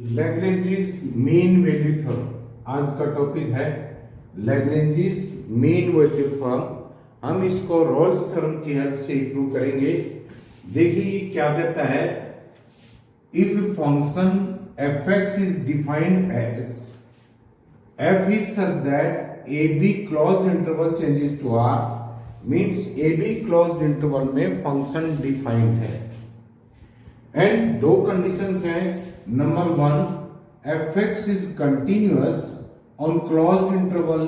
लैग्रेंजीज mean value theorem आज का topic है लैग्रेंजीज मीन वैल्यू थ्योरम। हम इसको रोल्स थ्योरम की हेल्प से प्रूव करेंगे। देखिए क्या कहता है, if function f(x) is defined as f is such that ab closed interval changes to r, means ab closed interval में फंक्शन डिफाइंड है एंड दो कंडीशंस हैं। Number one, f(x) is continuous on closed interval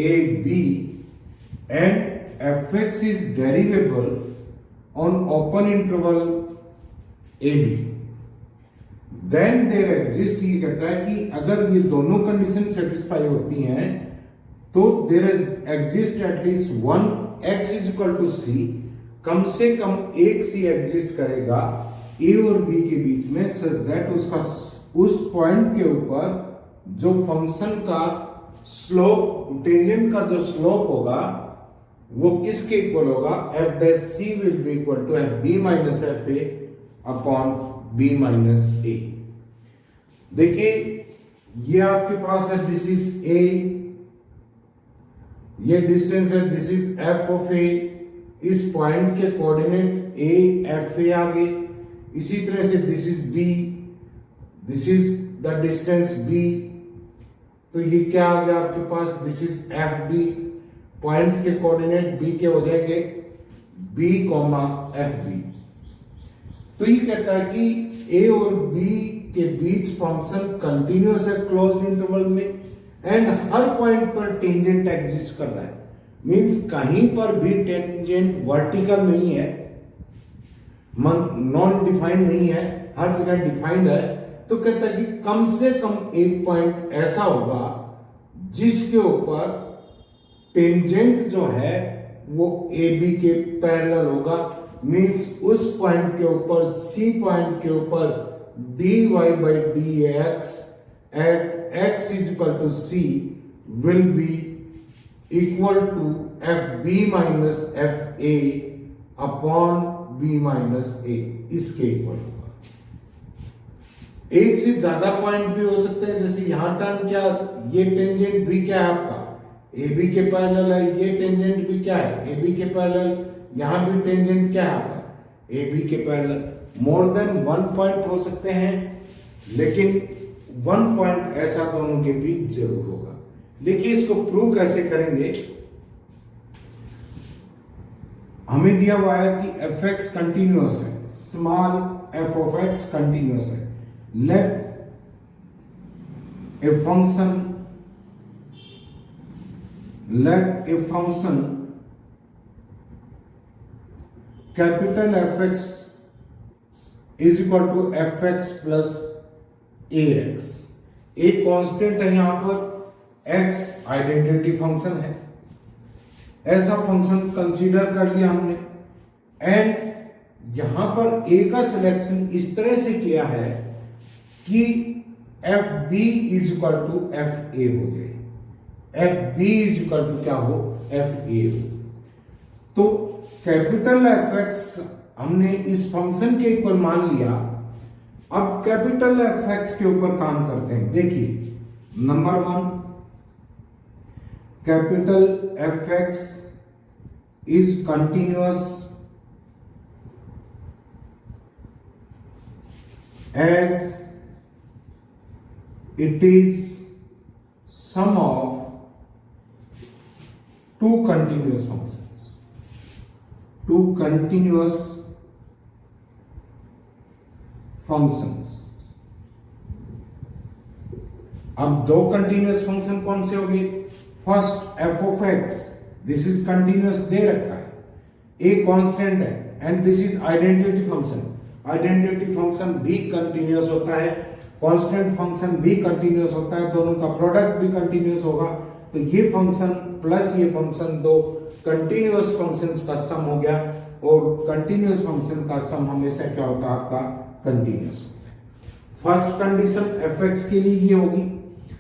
a b and f(x) is derivable on open interval a b। Then there exist, ये कहता है कि अगर ये दोनों कंडीशन सेटिस्फाई होती हैं तो there exist at least one x is equal to c, कम से कम एक c एग्जिस्ट करेगा a और b के बीच में, सच दैट उसका उस पॉइंट के ऊपर जो फंक्शन का स्लोप, टेंजेंट का जो स्लोप होगा वो किसके इक्वल होगा, f dash c will be equal to f b minus f a upon b minus a। देखिए ये आपके पास है, दिस इज a, ये डिस्टेंस है, this is f of a। इस पॉइंट के कोऑर्डिनेट a f a आ गए। इसी तरह से this is b, this is the distance b, तो ये क्या आ गया आपके पास, this is f b। Points के कोऑर्डिनेट b के हो जाएंगे b, f b। तो ये कहता है कि a और b के बीच फंक्शन कंटिन्यूअस है क्लोज्ड इंटरवल में एंड हर पॉइंट पर टेंजेंट एग्जिस्ट कर रहा है, मींस कहीं पर भी टेंजेंट वर्टिकल नहीं है, नॉन डिफाइंड नहीं है, हर जगह डिफाइंड है। तो कहता है कि कम से कम एक पॉइंट ऐसा होगा जिसके ऊपर टेंजेंट जो है वो ए बी के पैरेलल होगा, मींस उस पॉइंट के ऊपर, सी पॉइंट के ऊपर dy by dx at x is equal to c will be equal to fb minus fa upon b minus a, इसके इक्वल होगा। एक से ज्यादा पॉइंट भी हो सकते हैं, जैसे यहां टर्न क्या, ये टेंजेंट भी क्या है आपका ए बी के पैरेलल है, ये टेंजेंट भी क्या है ए बी के पैरेलल, यहां भी टेंजेंट क्या है आपका ए बी के parallel. More than one point हो सकते हैं, लेकिन वन पॉइंट ऐसा दोनों के बीच जरूर होगा। देखिए इसको प्रूव कैसे करेंगे। हमें दिया हुआ है कि f(x) कंटिन्यूअस है, small f of x continuous है। Let a function capital f(x) is equal to f(x) plus ax। एक कांस्टेंट है यहां पर, x आइडेंटिटी फंक्शन है, ऐसा फंक्शन कंसीडर कर लिया हमने एंड यहां पर a का सिलेक्शन इस तरह से किया है कि fb is equal to fa हो जाए, fb इज इक्वल टू क्या हो, fa हो। तो कैपिटल f(x) हमने इस फंक्शन के ऊपर मान लिया। अब कैपिटल f(x) के ऊपर काम करते हैं। देखिए number one, capital f(x) is continuous as it is sum of two continuous functions, two continuous functions. अब दो कंटिन्यूअस फंक्शन कौन से होंगे, first f of x, this is continuous दे रखा है, a कांस्टेंट है and this is identity function. Identity function भी कंटिन्यूअस होता है, कांस्टेंट फंक्शन भी कंटिन्यूअस होता है, दोनों का प्रोडक्ट भी कंटिन्यूअस होगा। तो ये फंक्शन प्लस ये फंक्शन दो कंटिन्यूअस फंक्शंस का सम हो गया, और कंटिन्यूअस फंक्शन का सम हमेशा क्या होता है आपका, कंटिन्यूअस होता है। फर्स्ट कंडीशन f(x) के लिए ये होगी।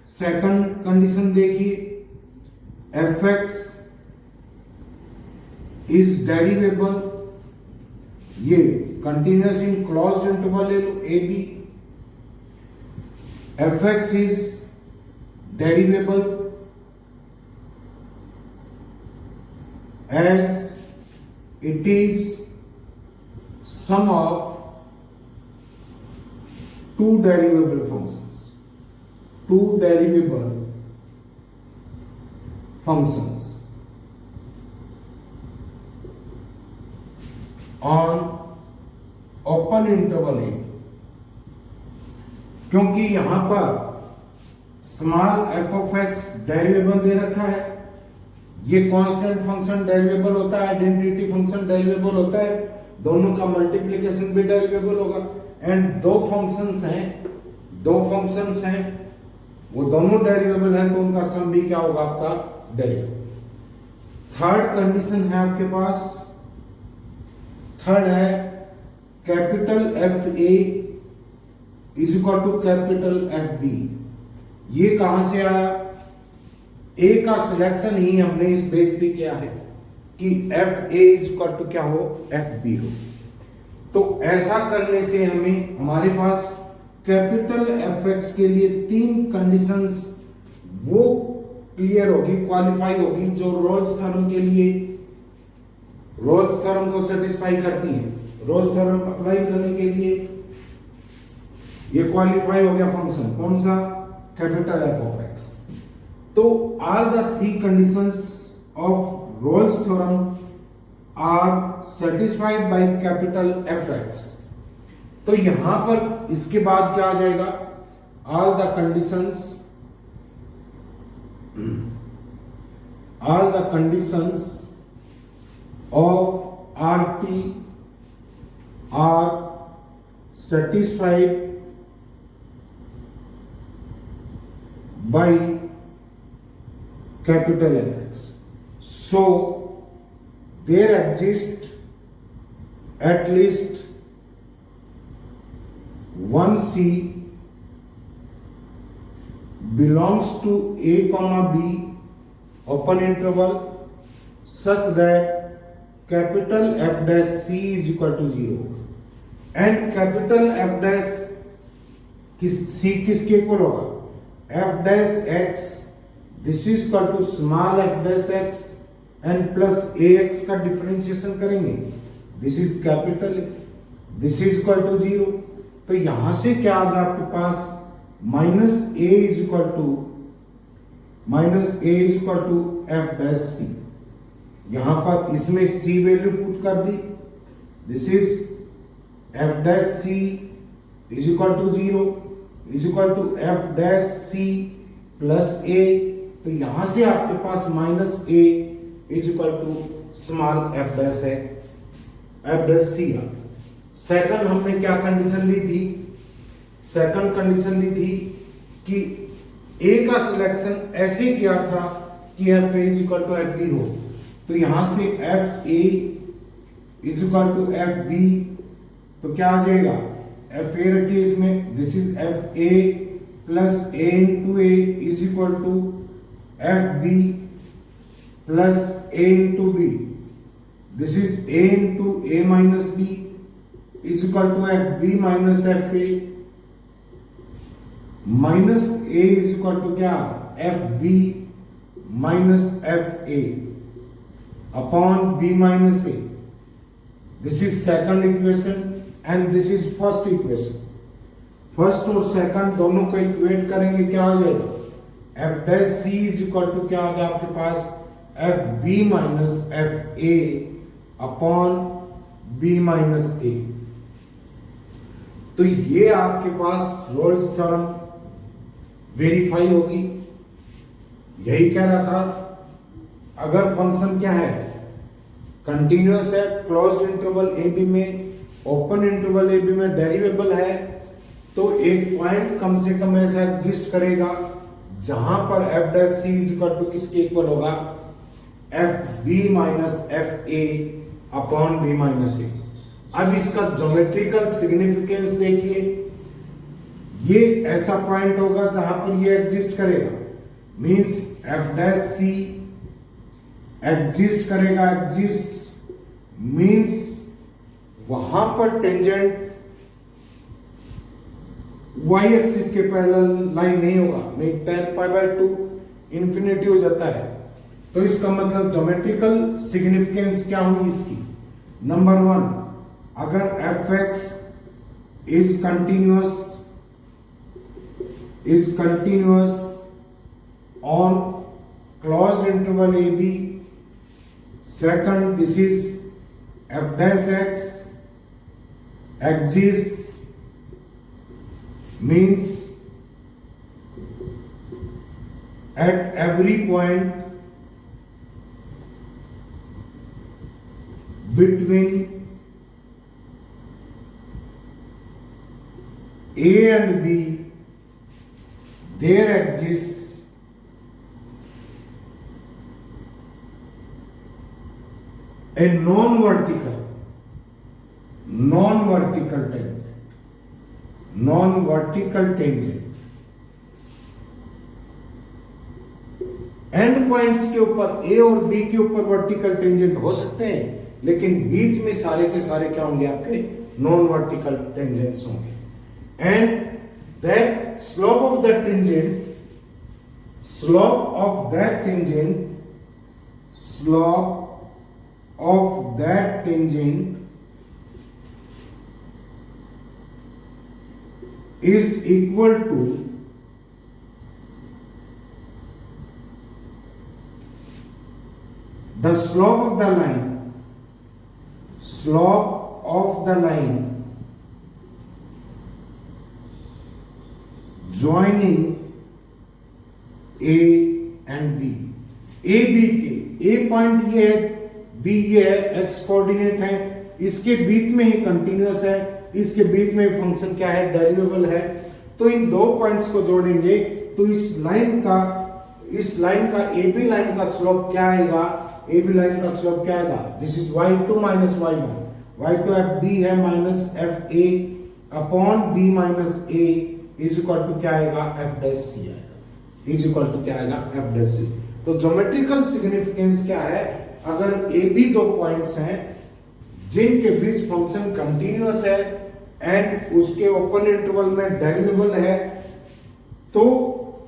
सेकंड कंडीशन देखिए, f(x) इज डेरिवेबल, ये कंटिन्यूअस इन क्लोज्ड इंटरवल ले लो a b, fx is derivable as it is sum of two derivable functions on open interval a, क्योंकि यहां पर स्मॉल एफ ऑफ एक्स डेरिवेबल दे रखा है, ये कांस्टेंट फंक्शन डेरिवेबल होता है, आइडेंटिटी फंक्शन डेरिवेबल होता है, दोनों का मल्टीप्लिकेशन भी डेरिवेबल होगा। एंड दो फंक्शंस हैं वो दोनों डेरिवेबल हैं, तो उनका सम भी क्या होगा आपका डेरिवेबल। थर्ड कंडीशन है आपके पास, थर्ड है capital F A is equal to capital F B. ये कहां से आया? ए का सिलेक्शन ही हमने इस बेस पे किया है कि F A is equal to क्या हो, एफ बी हो। तो ऐसा करने से हमें हमारे पास कैपिटल एफ एक्स के लिए तीन कंडीशंस वो क्लियर होगी, क्वालिफाई होगी, जो रोल्स थ्योरम के लिए रोल्स थ्योरम को सेटिस्फाई करती है। रोल्स थ्योरम अप्लाई करने के लिए ये क्वालिफाई हो गया फंक्शन, कौन सा? Capital F of x. तो all the three conditions of Rolle's theorem are satisfied by capital F x. तो यहां पर इसके बाद क्या आ जाएगा? All the conditions of R T are satisfied by capital Fx. So there exists at least one C belongs to A comma B open interval such that capital F dash C is equal to 0 and capital F dash C किसके equal होगा? F dash x, this is equal to small f dash x and plus ax का differentiation करेंगे, this is capital, this is equal to 0। तो यहां से क्या आ गया आपके पास? Minus a is equal to f dash c। यहां पर इसमें c वैल्यू पुट कर दी, this is f dash c is equal to 0 is equal to f dash c plus a. तो यहां से आपके पास minus a is equal to small f dash है, एफ डैश सी। सेकंड हमने क्या कंडीशन ली थी? सेकंड कंडीशन ली थी कि ए का सिलेक्शन ऐसे किया था कि F A is equal to f b हो। तो यहां से f A is equal to f b, तो क्या आ जाएगा? एफ ए रखिए इसमें, this is f a plus a into a is equal to f b plus a into b, this is a into a minus b is equal to f b minus f a, minus a is equal to क्या? F b minus f a upon b minus a. This is second equation and this is first equation. First और second दोनों को equate करेंगे, क्या आ जाएगा? F dash c is equal to क्या आ गया आपके पास? F b minus f a upon b minus a. तो ये आपके पास रोल्स थ्योरम वेरीफाई होगी। यही कह रहा था, अगर फंक्शन क्या है? कंटिन्यूअस है, क्लोज्ड इंटरवल ए बी में, ओपन इंटरवल ए बी में डेरिवेबल है, तो एक पॉइंट कम से कम ऐसा एग्जिस्ट करेगा जहां पर f dash c is equal to किसके इक्वल होगा? F b minus f a upon b minus a. अब इसका ज्योमेट्रिकल सिग्निफिकेंस देखिए, ये ऐसा पॉइंट होगा जहां पर ये एग्जिस्ट करेगा, मींस एफ डैश सी एग्जिस्ट करेगा, एग्जिस्ट मींस वहां पर टेंजेंट y एक्सिस के पैरेलल लाइन नहीं होगा, नहीं tan पाई बाय 2 इंफिनिटी हो जाता है। तो इसका मतलब ज्योमेट्रिकल सिग्निफिकेंस क्या हुई इसकी? नंबर 1, अगर fx is continuous on closed interval AB. Second, this is f dash x exists, means at every point between A and B there exists a non-vertical tangent। And points के ऊपर ए और B के ऊपर vertical tangent हो सकते हैं, लेकिन बीच में सारे के सारे क्या होंगे? आपके नॉन वर्टिकल टेंजेंट्स होंगे। And that slope of that tangent is equal to the slope of the line joining A and B। A B के A पॉइंट ये है, B ये है, x कोऑर्डिनेट है, इसके बीच में ही कंटिन्यूअस है, इसके बीच में फंक्शन क्या है? डेरिवेबल है। तो इन दो पॉइंट्स को जोड़ेंगे तो इस लाइन का ए बी लाइन का स्लोप क्या आएगा? ए बी लाइन का स्लोप क्या आएगा? This is y2 minus y1। y2 f b है minus f a upon b minus a is equal to क्या आएगा? एफ डैश सी आएगा, इज इक्वल टू क्या आएगा? एफ डैश सी। तो ज्योमेट्रिकल सिग्निफिकेंस क्या है? अगर ए बी दो पॉइंट्स हैं जिनके बीच फंक्शन कंटिन्यूअस है एंड उसके ओपन इंटरवल में डेरिवेबल है, तो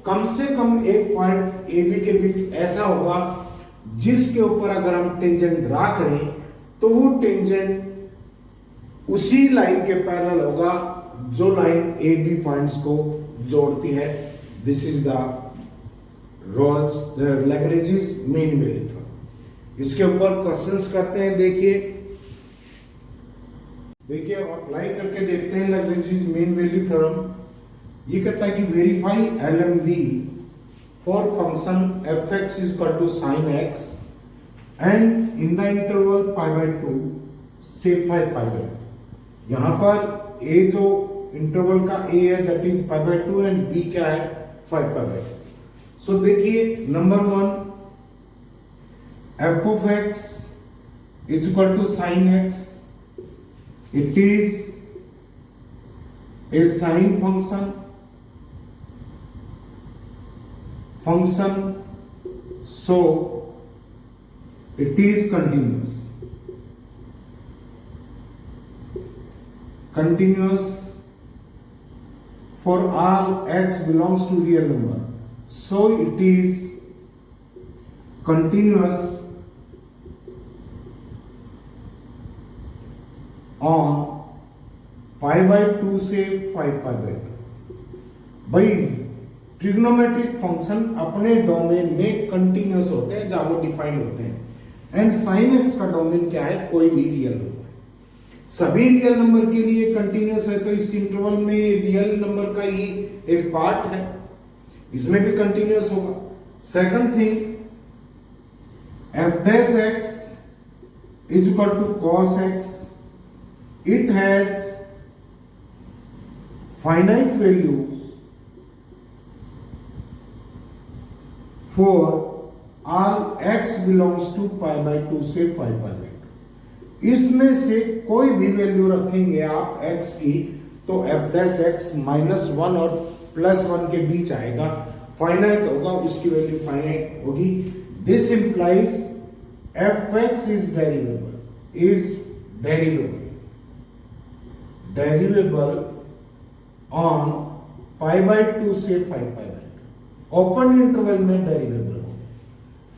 कम से कम एक पॉइंट ए बी के बीच ऐसा होगा जिसके ऊपर अगर हम टेंजेंट ड्रा करें तो वो टेंजेंट उसी लाइन के पैरेलल होगा जो लाइन ए बी पॉइंट्स को जोड़ती है। This is the Lagrange's mean value theorem. इसके ऊपर क्वेश्चंस करते हैं। देखिए अप्लाई करके देखते हैं लैग्रेंजेस मीन वैल्यू थ्योरम। ये कहता है कि verify LMV for function fx is equal to sin x and in the interval pi by 2 से 5 पाई बाय 2। यहां पर a जो इंटरवल का a है that is pi by 2 and b क्या है? 5 पाई बाय 2। सो देखिए number 1, f of x is equal to sin x। It is a sine function, so it is continuous for all x belongs to real number, so it is continuous on pi by 2 से 5 pi by 2। भाई trigonometric function अपने domain में continuous होते हैं जहां वो defined होते हैं। एंड साइन एक्स का डोमेन क्या है? कोई भी रियल नंबर। सभी रियल नंबर के लिए कंटिन्यूअस है, तो इस इंटरवल में रियल नंबर का ही एक पार्ट है, इसमें भी कंटिन्यूअस होगा। Second thing, f dash x is equal to cos x. It has finite value for all x belongs to pi by 2 से 5 pi by 2। इसमें से कोई भी वैल्यू रखेंगे आप x की तो f डैश x -1 और +1 के बीच आएगा, फाइनाइट होगा, उसकी वैल्यू फाइनाइट होगी। This implies fx is derivable on π/2 से 5π/2 ओपन इंटरवल में डेरिवेबल हो।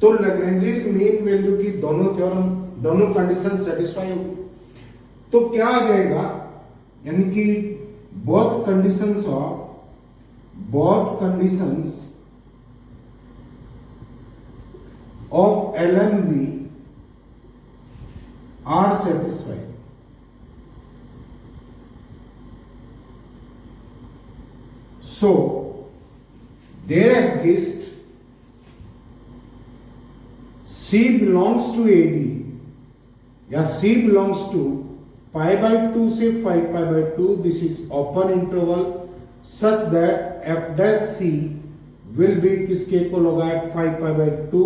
तो लैग्रेंजेस मीन वैल्यू की दोनों कंडीशन सेटिस्फाई होगी। तो क्या आ जाएगा, यानी कि both conditions of LMV are satisfied. So there exists C belongs to AB या C belongs to π/2 से 5π/2. This is open interval such that f dash C will be किसके इक्वल होगा, 5π/2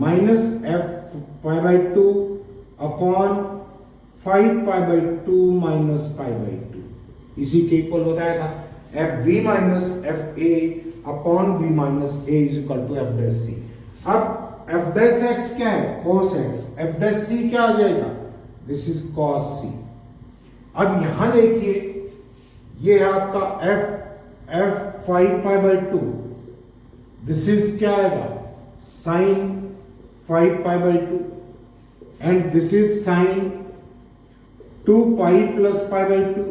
minus f π/2 upon 5π/2 minus π/2 इसी के equal बताया था। F b minus f a upon b minus a is equal to f dash c. अब f dash x क्या है, cos x. F dash c क्या आ जाएगा, दिस इज कॉस सी। अब यहां देखिए, ये है आपका एफ 5π/2, दिस इज क्या आएगा, sine 5π/2 and this is sine 2π plus π/2,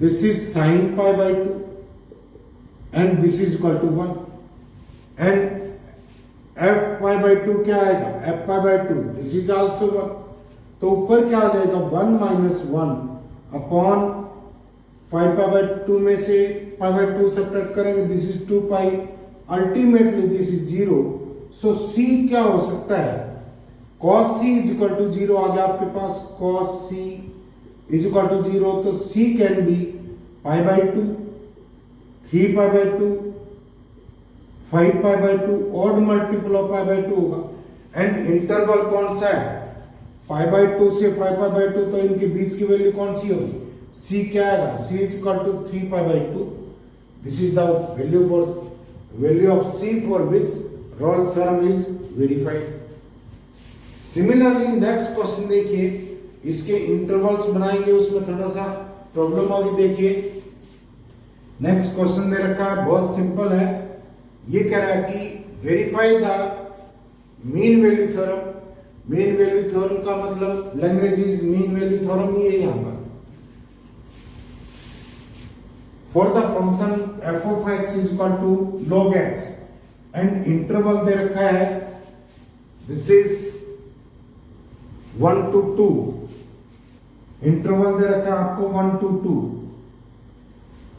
this is sin π/2 and this is equal to 1 and f π/2 क्या आएगा, f π/2 this is also 1। तो ऊपर क्या आ जाएगा, 1 minus 1 अपॉन 5π/2 में से π/2 सब्ट्रैक्ट करेंगे, this is 2π, ultimately this is 0। So c क्या हो सकता है, cos c is equal to 0 आ गया आपके पास, cos c is equal to 0। तो c can be π/2, 3π/2, 5π/2, odd multiple of π/2 होगा। एंड इंटरवल कौन सा है, π/2 से 5π/2, तो इनके बीच की वैल्यू कौन सी होगी, c क्या आएगा, c is equal to 3π/2। This is the value of c for which Rolle's theorem is verified. Similarly next question देखिए, इसके इंटरवल्स बनाएंगे, उसमें थोड़ा सा प्रॉब्लम होगी। देखिए नेक्स्ट क्वेश्चन दे रखा है, बहुत सिंपल है। ये कह रहा है कि verify the mean value theorem. Mean value theorem का मतलब लैग्रेंजेस मीन वैल्यू थ्योरम ही है यहां पर। For the function f of x is equal to log x and interval दे रखा है, दिस इज 1 to 2। इंटरवल दे रखा है आपको 1 to 2,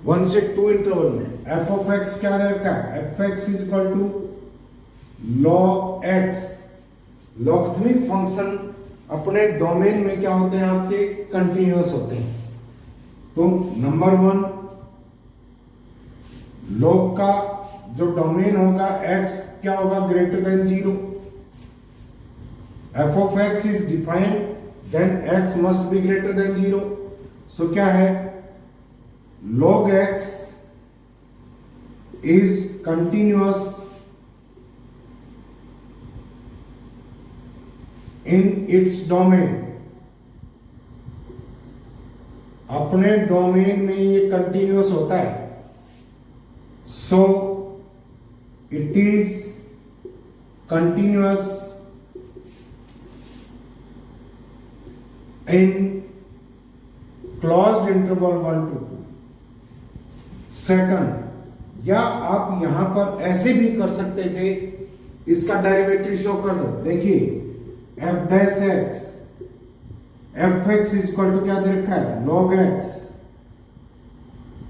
1 से 2 इंटरवल में। f of x क्या दे रखा है, f(x) is equal to log x। Logarithmic function अपने डोमेन में क्या होते हैं, आपके कंटिन्यूअस होते हैं। तो नंबर 1, log का जो डोमेन होगा x क्या होगा, greater than 0। f of x is defined, then x must be greater than 0। so क्या है, log x is continuous in its domain। अपने डोमेन में ये कंटिन्यूअस होता है। so it is continuous in closed interval 1 to 2। Second, या आप यहां पर ऐसे भी कर सकते थे, इसका डेरिवेटिव शो कर दो। देखिए f dash x, f(x) is equal to क्या दे रखा है, log x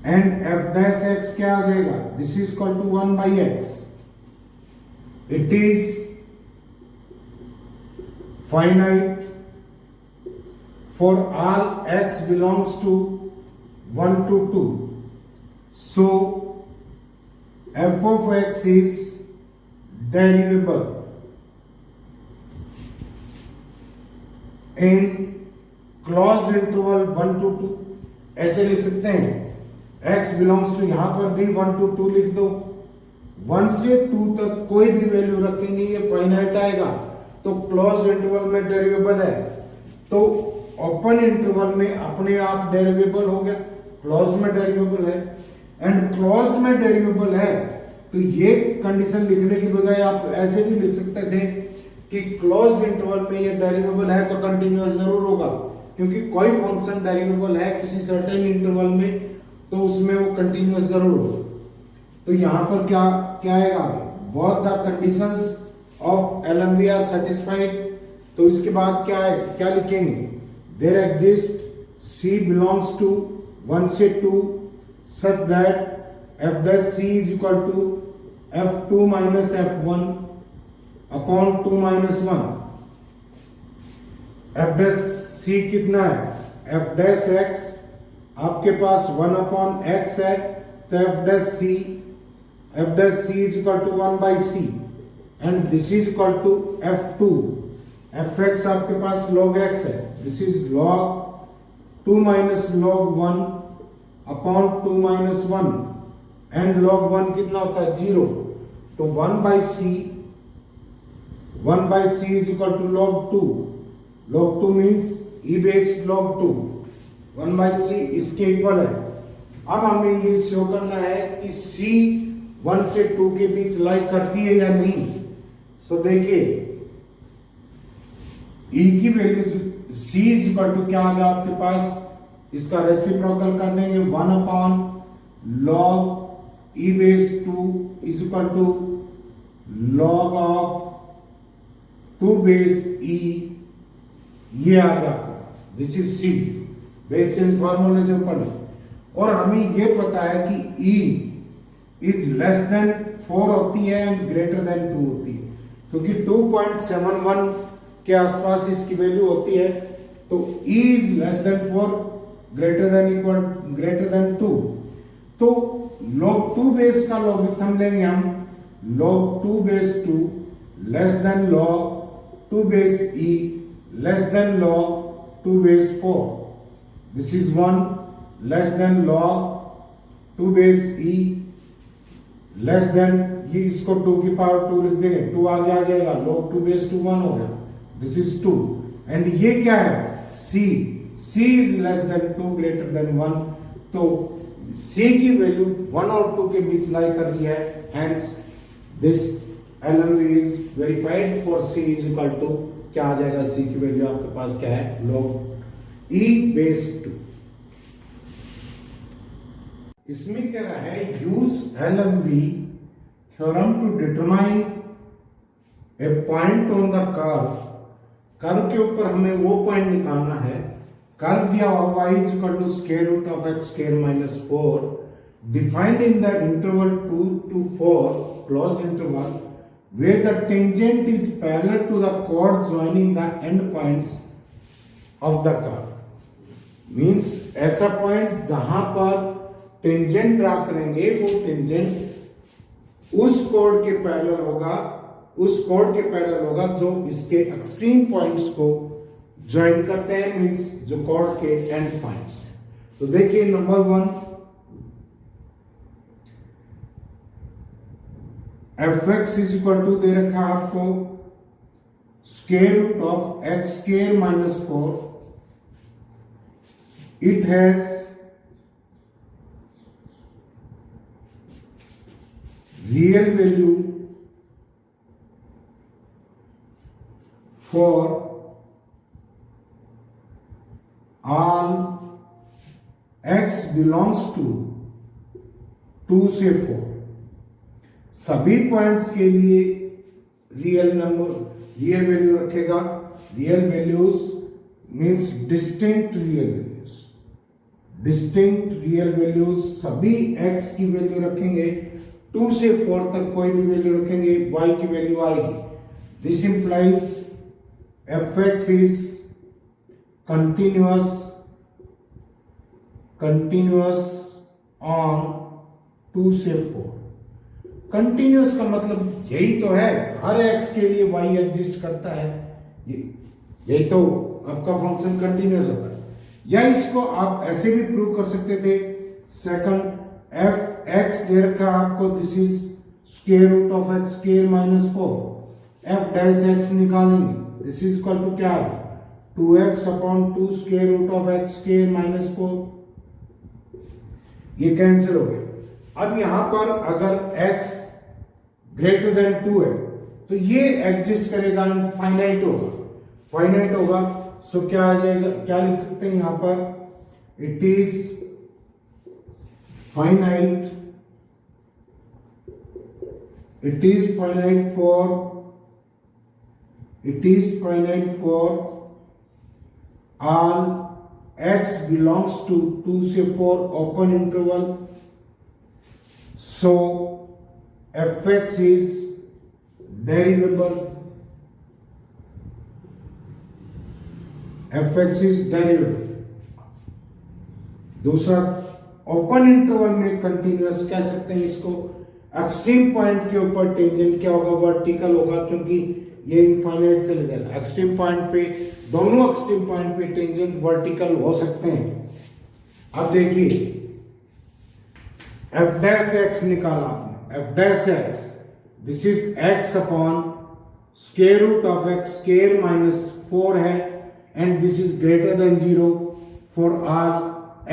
and f dash x क्या आ जाएगा, this is equal to 1/x। It is finite for all x belongs to 1 to 2। so f of x is derivable in closed interval 1 to 2। ऐसे लिख सकते हैं, x belongs to, यहां पर भी 1 to 2 लिख दो। 1 से 2 तक कोई भी वैल्यू रखेंगे, ये फाइनाइट आएगा, तो क्लोज्ड इंटरवल में डेरिवेबल है। तो ओपन इंटरवल में अपने आप डेरिवेबल हो गया, क्लोज में डेरिवेबल है। एंड क्लोज्ड में डेरिवेबल है, तो ये कंडीशन लिखने की बजाय आप ऐसे भी लिख सकते थे कि क्लोज्ड इंटरवल में ये डेरिवेबल है तो कंटिन्यूअस जरूर होगा, क्योंकि कोई फंक्शन डेरिवेबल है किसी सर्टेन इंटरवल में तो उसमें वो कंटिन्यूअस जरूर होगा। तो यहां पर क्या क्या आएगा आगे, both the conditions of LMV are satisfied, तो इसके बाद क्या है, क्या लिखेंगे, there exist C belongs to 1 से 2 such that f dash C is equal to f2 minus f1 upon 2 minus 1। f dash C कितना है, f dash x आपके पास 1 upon x है, तो f dash C is equal to 1 by C and this is equal to f2, fx आपके पास log x है, this is log 2 minus log 1 upon 2 minus 1 and log 1 कितना होता है 0, तो 1 by c is equal to log 2, log 2 means e base log 2, 1 by c इसके equal है। अब हमें ये शो करना है कि c 1 से 2 के बीच लाई करती है या नहीं। सो देखिए e की value c is equal to क्या आ गया आपके पास, इसका रेसिप्रोकल कर देंगे 1 upon log e base 2 is equal to log of 2 base e, ये आ गया आपके पास, this is c base change फार्मूले से ऊपर। और हमें ये पता है कि e इज लेस देन 4 होती है एंड ग्रेटर देन 2 होती है, क्योंकि 2.71 के आसपास इसकी वैल्यू होती है, तो e is less than 4 greater than 2, तो log 2 बेस का लॉगरिथम लेंगे हम, log 2 base 2 less than log 2 base e less than log 2 base 4, this is 1 less than log 2 base e less than, ये इसको 2 की पावर 2 लिख देंगे, 2 आगे आ जाएगा, log 2 बेस 2 1 हो गया, दिस इज 2 एंड ये क्या है c is less than 2 greater than 1, तो c की वैल्यू 1 और 2 के बीच लाई कर रही है, hence this LMV is verified for c is equal to क्या आ जाएगा, c की वैल्यू आपके पास क्या है, log e बेस 2। इसमें कह रहा है use LMV theorem to determine a point on the curve के ऊपर हमें वो पॉइंट निकालना है, कर्व दिया हुआ y is equal to square root of x square minus 4 defined in the interval 2 to 4 closed interval where the tangent is parallel to the chord joining the end points of the curve, means ऐसा point जहां पर tangent draw करेंगे वो tangent उस code के parallel होगा जो इसके एक्सट्रीम पॉइंट्स को ज्वाइन करते हैं, मींस जो कॉर्ड के एंड पॉइंट्स हैं। तो देखिए number 1 fx is equal to दे रखा आपको square root of x square minus 4, it has real value for all x belongs to 2 से 4, सभी पॉइंट्स के लिए रियल वैल्यू रखेगा। Real values means distinct real values सभी x की वैल्यू रखेंगे, 2 से 4 तक कोई भी वैल्यू रखेंगे, y की वैल्यू आएगी। This implies fx is continuous on 2 से 4। कंटिन्यूअस का मतलब यही तो है, हर x के लिए y एग्जिस्ट करता है, यही तो आपका फंक्शन कंटिन्यूअस होता है। या इसको आप ऐसे भी प्रूव कर सकते थे, सेकंड f(x) दे रखा आपको, this is square root of x square minus 4, f' x निकालेंगे, दिस इज इक्वल टू क्या है 2x upon 2 square root of x square minus 4, ये कैंसिल हो गया। अब यहां पर अगर x ग्रेटर देन 2 है तो ये एग्जिस्ट करेगा एंड फाइनाइट होगा। सो क्या आ जाएगा, क्या लिख सकते हैं यहां पर, it is finite for all x belongs to 2 से 4 open interval. So fx is derivable. दूसरा, ओपन इंटरवल में कंटिन्यूअस कह सकते हैं इसको। एक्सट्रीम पॉइंट के ऊपर टेंजेंट क्या होगा, वर्टिकल होगा, क्योंकि ये इनफाइनाइट चले जाएगा। एक्सट्रीम पॉइंट पे, दोनों एक्सट्रीम पॉइंट पे टेंजेंट वर्टिकल हो सकते हैं। अब देखिए एफ डैश एक्स निकाला आपने, f dash x, this is x upon square root of x square minus 4 है, and this is greater than 0 for all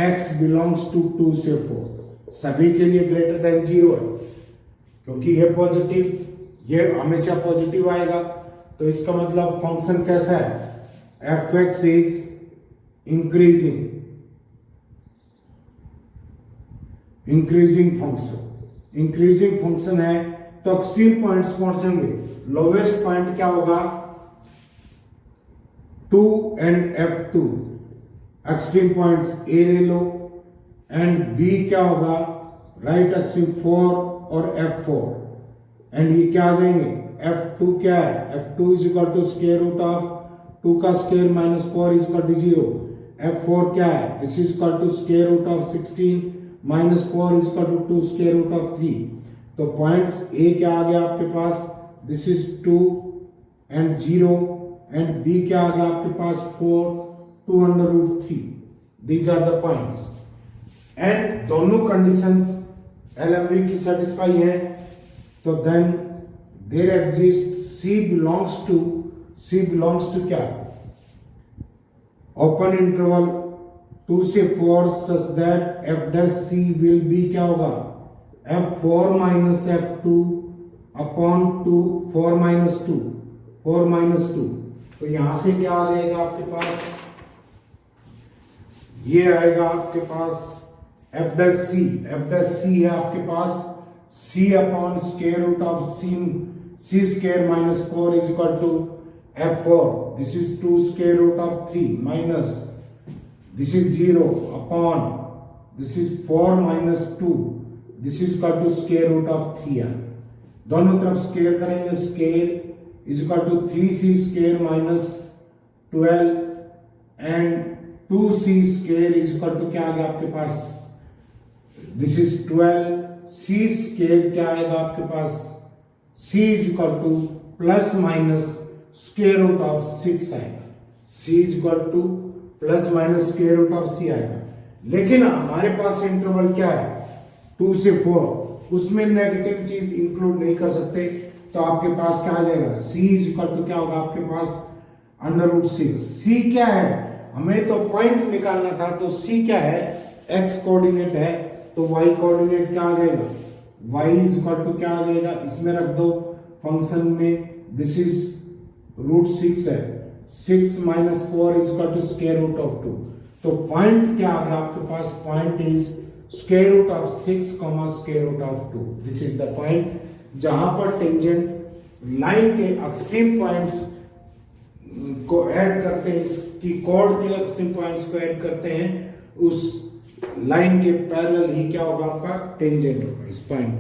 x belongs to 2 से 4। सभी के लिए ग्रेटर देन 0 है, क्योंकि ये पॉजिटिव, ये हमेशा पॉजिटिव आएगा। तो इसका मतलब फंक्शन कैसा है, F x is increasing function है। तो एक्सट्रीम पॉइंट्स कौन से होंगे, लोवेस्ट पॉइंट क्या होगा, 2 and F2। Extreme points A ले लो, एंड बी क्या होगा, राइट एक्सट्रीम 4 और F4, एंड ये क्या आ जाएंगे, F2 क्या है, F2 is equal to square root of 2 का square minus 4 is equal to 0। F4 क्या है, this is equal to square root of 16 minus 4 is equal to 2 square root of 3। तो पॉइंट्स ए क्या आ गया आपके पास, this is 2 and 0, and b क्या आ गया आपके पास 4 2 under root 3। These are the points, and दोनों कंडीशंस LMV की सेटिस्फाई है। तो then there exist C belongs to क्या, ओपन इंटरवल 2 से 4 such that f dash C will be क्या होगा, F4 minus F2 upon 2 4 minus 2। तो यहां से क्या आ जाएगा आपके पास, ये आएगा आपके पास f डैश C है आपके पास C upon square root of C square minus 4 is equal to F4, this is 2 square root of 3 minus this is 0 upon this is 4 minus 2, this is equal to square root of 3 है। दोनों तरफ square करेंगे, square is equal to 3C square minus 12 and 2C square is equal to क्या आ गया आपके पास, this is 12। C square क्या आएगा आपके पास, C is equal to plus minus square root of 6 आएगा, C is equal to plus minus square root of 6 आएगा। लेकिन हमारे पास इंटरवल क्या है, 2 से 4, उसमें नेगेटिव चीज इंक्लूड नहीं कर सकते। तो आपके पास क्या आ जाएगा, C इज इक्वल टू क्या होगा आपके पास, अंडर रूट 6। C क्या है, हमें तो पॉइंट निकालना था, तो C क्या है, x कोऑर्डिनेट है, तो y कोऑर्डिनेट क्या आ जाएगा, y इज इक्वल टू क्या आ जाएगा, इसमें रख दो फंक्शन में, दिस इज रूट 6 है, 6 minus 4 is equal to square root of 2। तो पॉइंट क्या आ गया आपके पास, point is square root of 6 comma square root of 2। This is the point जहां पर टेंजेंट लाइन के एक्सट्रीम पॉइंट्स को ऐड करते हैं, इसकी कॉर्ड के एक्सट्रीम पॉइंट्स को ऐड करते हैं, उस लाइन के पैरेलल ही क्या होगा आपका टेंजेंट होगा इस पॉइंट।